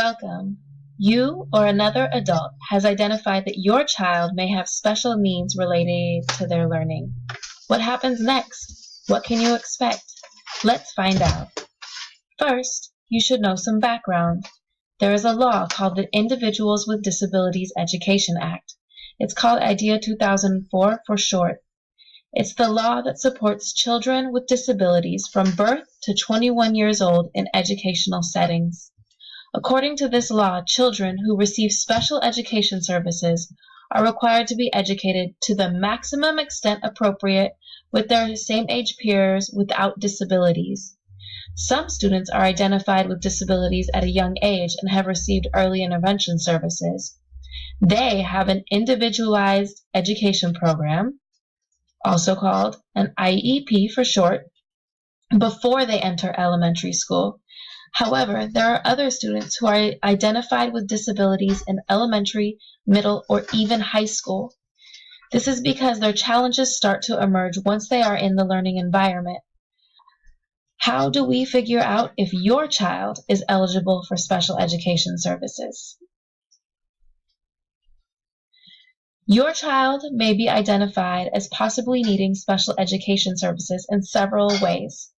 Welcome. You or another adult has identified that your child may have special needs related to their learning. What happens next? What can you expect? Let's find out. First, you should know some background. There is a law called the Individuals with Disabilities Education Act. It's called IDEA 2004 for short. It's the law that supports children with disabilities from birth to 21 years old in educational settings. According to this law, children who receive special education services are required to be educated to the maximum extent appropriate with their same-age peers without disabilities. Some students are identified with disabilities at a young age and have received early intervention services. They have an individualized education program, also called an IEP for short, before they enter elementary school. However, there are other students who are identified with disabilities in elementary, middle, or even high school. This is because their challenges start to emerge once they are in the learning environment. How do we figure out if your child is eligible for special education services? Your child may be identified as possibly needing special education services in several ways.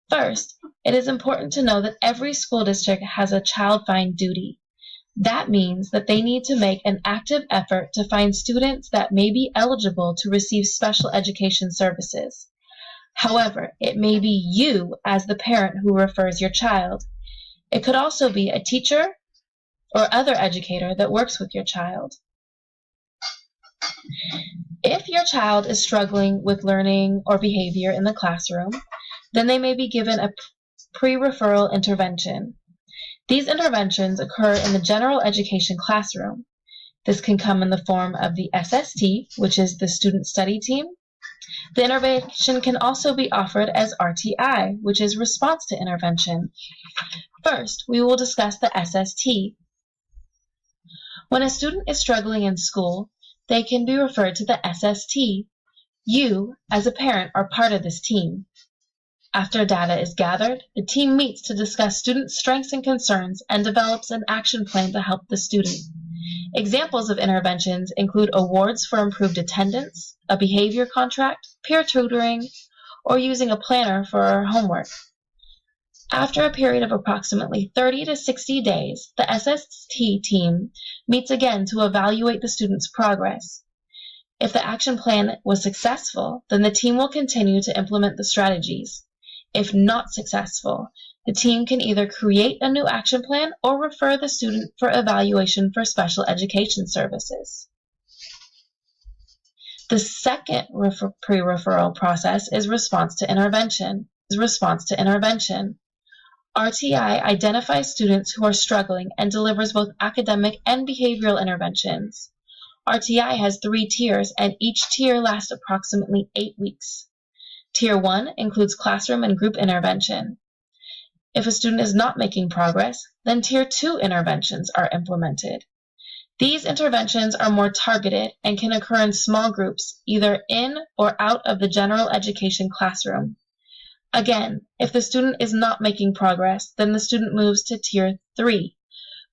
First, it is important to know that every school district has a child find duty. That means that they need to make an active effort to find students that may be eligible to receive special education services. However, it may be you as the parent who refers your child. It could also be a teacher or other educator that works with your child. If your child is struggling with learning or behavior in the classroom, then they may be given a pre-referral intervention. These interventions occur in the general education classroom. This can come in the form of the SST, which is the Student Study Team. The intervention can also be offered as RTI, which is Response to Intervention. First, we will discuss the SST. When a student is struggling in school, they can be referred to the SST. You, as a parent, are part of this team. After data is gathered, the team meets to discuss student strengths and concerns and develops an action plan to help the student. Examples of interventions include awards for improved attendance, a behavior contract, peer tutoring, or using a planner for homework. After a period of approximately 30 to 60 days, the SST team meets again to evaluate the student's progress. If the action plan was successful, then the team will continue to implement the strategies. If not successful, the team can either create a new action plan or refer the student for evaluation for special education services. The second pre-referral process is response to intervention. RTI identifies students who are struggling and delivers both academic and behavioral interventions. RTI has 3 tiers, and each tier lasts approximately 8 weeks. Tier 1 includes classroom and group intervention. If a student is not making progress, then Tier 2 interventions are implemented. These interventions are more targeted and can occur in small groups, either in or out of the general education classroom. Again, if the student is not making progress, then the student moves to Tier 3,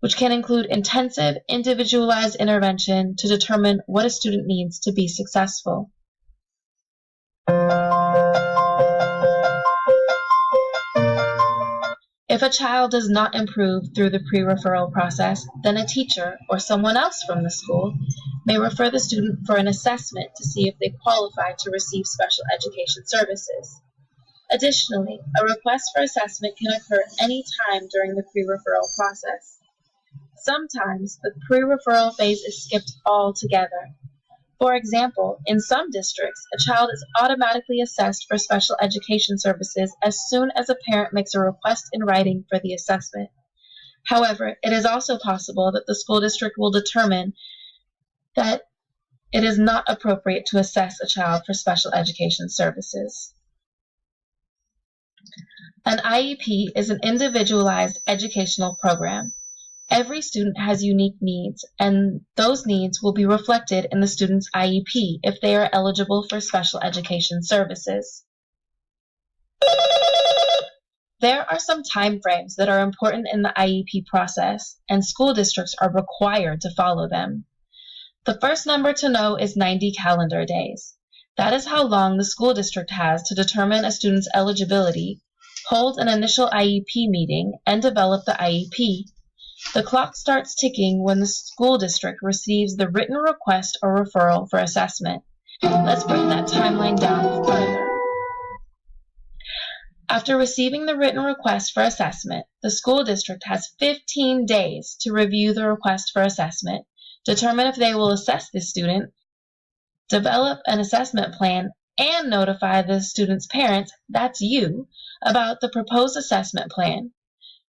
which can include intensive, individualized intervention to determine what a student needs to be successful. If a child does not improve through the pre-referral process, then a teacher or someone else from the school may refer the student for an assessment to see if they qualify to receive special education services. Additionally, a request for assessment can occur any time during the pre-referral process. Sometimes the pre-referral phase is skipped altogether. For example, in some districts, a child is automatically assessed for special education services as soon as a parent makes a request in writing for the assessment. However, it is also possible that the school district will determine that it is not appropriate to assess a child for special education services. An IEP is an individualized educational program. Every student has unique needs, and those needs will be reflected in the student's IEP if they are eligible for special education services. There are some time frames that are important in the IEP process, and school districts are required to follow them. The first number to know is 90 calendar days. That is how long the school district has to determine a student's eligibility, hold an initial IEP meeting, and develop the IEP. The clock starts ticking when the school district receives the written request or referral for assessment. Let's break that timeline down further. After receiving the written request for assessment, the school district has 15 days to review the request for assessment, determine if they will assess the student, develop an assessment plan, and notify the student's parents, that's you, about the proposed assessment plan.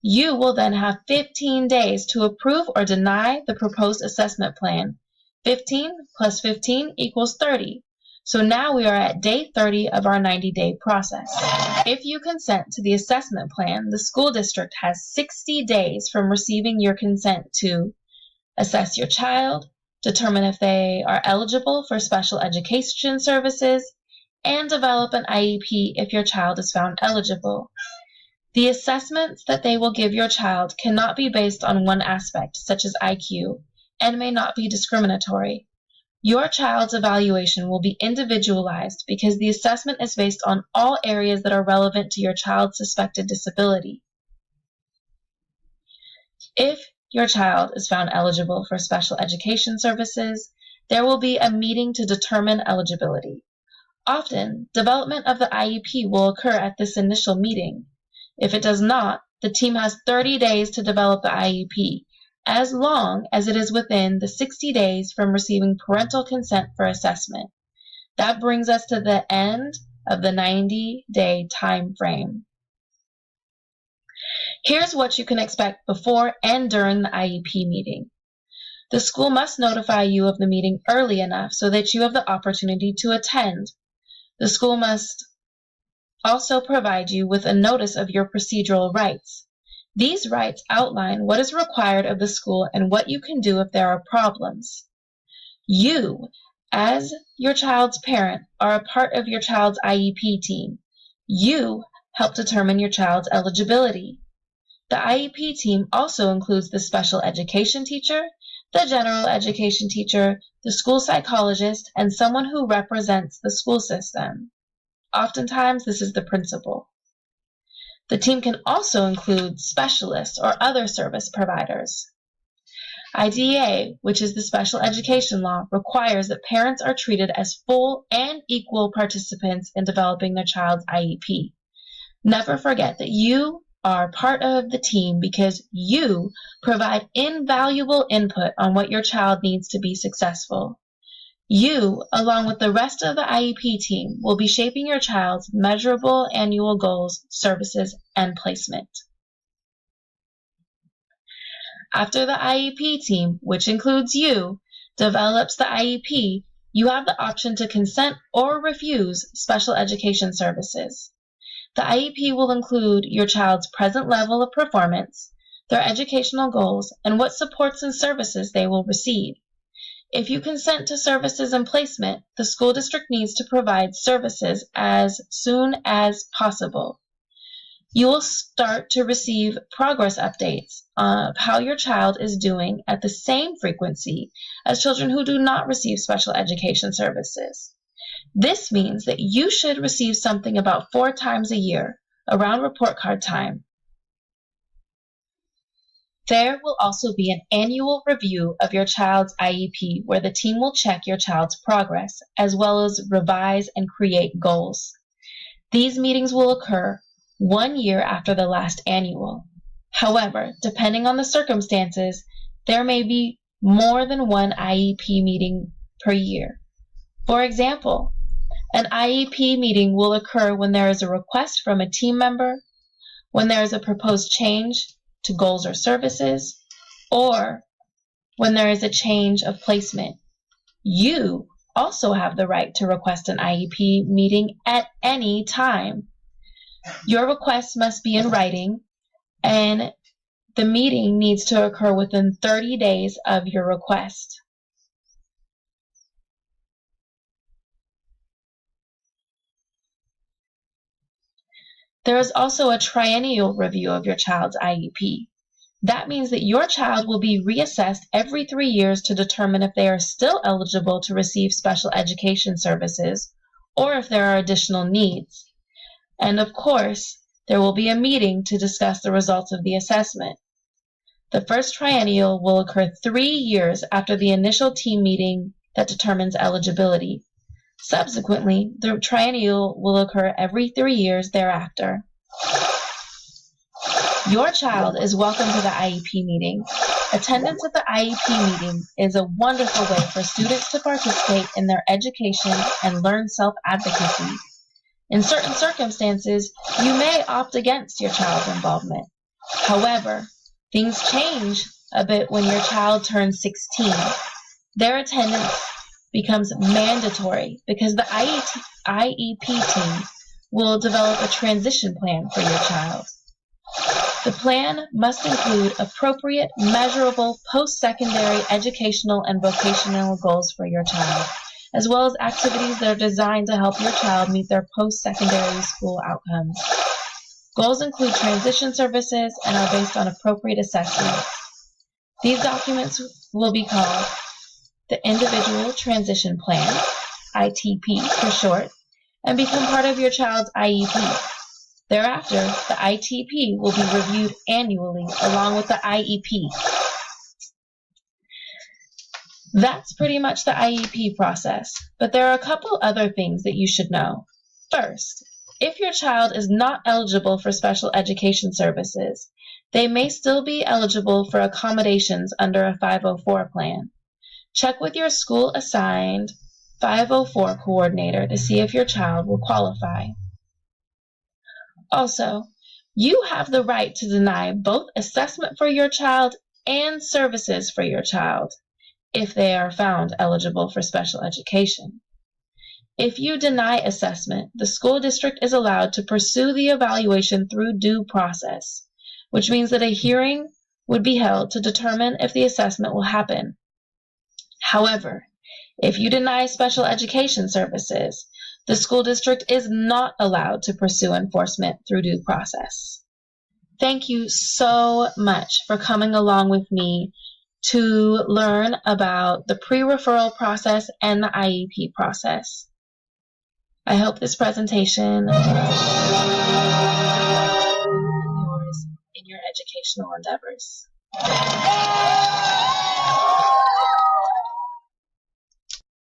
You will then have 15 days to approve or deny the proposed assessment plan. 15 plus 15 equals 30. So now we are at day 30 of our 90-day process. If you consent to the assessment plan, the school district has 60 days from receiving your consent to assess your child, determine if they are eligible for special education services, and develop an IEP if your child is found eligible. The assessments that they will give your child cannot be based on one aspect, such as IQ, and may not be discriminatory. Your child's evaluation will be individualized because the assessment is based on all areas that are relevant to your child's suspected disability. If your child is found eligible for special education services, there will be a meeting to determine eligibility. Often, development of the IEP will occur at this initial meeting. If it does not, the team has 30 days to develop the IEP, as long as it is within the 60 days from receiving parental consent for assessment. That brings us to the end of the 90-day time frame. Here's what you can expect before and during the IEP meeting. The school must notify you of the meeting early enough so that you have the opportunity to attend. The school must also provide you with a notice of your procedural rights. These rights outline what is required of the school and what you can do if there are problems. You, as your child's parent, are a part of your child's IEP team. You help determine your child's eligibility. The IEP team also includes the special education teacher, the general education teacher, the school psychologist, and someone who represents the school system. Oftentimes, this is the principal. The team can also include specialists or other service providers. IDEA, which is the special education law, requires that parents are treated as full and equal participants in developing their child's IEP. Never forget that you are part of the team because you provide invaluable input on what your child needs to be successful. You, along with the rest of the IEP team, will be shaping your child's measurable annual goals, services, and placement. After the IEP team, which includes you, develops the IEP, you have the option to consent or refuse special education services. The IEP will include your child's present level of performance, their educational goals, and what supports and services they will receive. If you consent to services and placement, the school district needs to provide services as soon as possible. You will start to receive progress updates of how your child is doing at the same frequency as children who do not receive special education services. This means that you should receive something about 4 times a year, around report card time. There will also be an annual review of your child's IEP where the team will check your child's progress, as well as revise and create goals. These meetings will occur 1 year after the last annual. However, depending on the circumstances, there may be more than one IEP meeting per year. For example, an IEP meeting will occur when there is a request from a team member, when there is a proposed change to goals or services, or when there is a change of placement. You also have the right to request an IEP meeting at any time. Your request must be in writing, and the meeting needs to occur within 30 days of your request. There is also a triennial review of your child's IEP. That means that your child will be reassessed every 3 years to determine if they are still eligible to receive special education services or if there are additional needs. And of course, there will be a meeting to discuss the results of the assessment. The first triennial will occur 3 years after the initial team meeting that determines eligibility. Subsequently, the triennial will occur every 3 years thereafter. Your child is welcome to the IEP meeting. Attendance at the IEP meeting is a wonderful way for students to participate in their education and learn self-advocacy. In certain circumstances, you may opt against your child's involvement. However, things change a bit when your child turns 16. Their attendance becomes mandatory because the IEP team will develop a transition plan for your child. The plan must include appropriate, measurable post-secondary educational and vocational goals for your child, as well as activities that are designed to help your child meet their post-secondary school outcomes. Goals include transition services and are based on appropriate assessments. These documents will be called the Individual Transition Plan, i.e.p. for short, and become part of your child's IEP. Thereafter, the ITP will be reviewed annually along with the IEP. That's pretty much the IEP process, but there are a couple other things that you should know. First, if your child is not eligible for special education services, they may still be eligible for accommodations under a 504 plan. Check with your school-assigned 504 coordinator to see if your child will qualify. Also, you have the right to deny both assessment for your child and services for your child if they are found eligible for special education. If you deny assessment, the school district is allowed to pursue the evaluation through due process, which means that a hearing would be held to determine if the assessment will happen. However, if you deny special education services, the school district is not allowed to pursue enforcement through due process. Thank you so much for coming along with me to learn about the pre-referral process and the IEP process. I hope this presentation yours in your educational endeavors.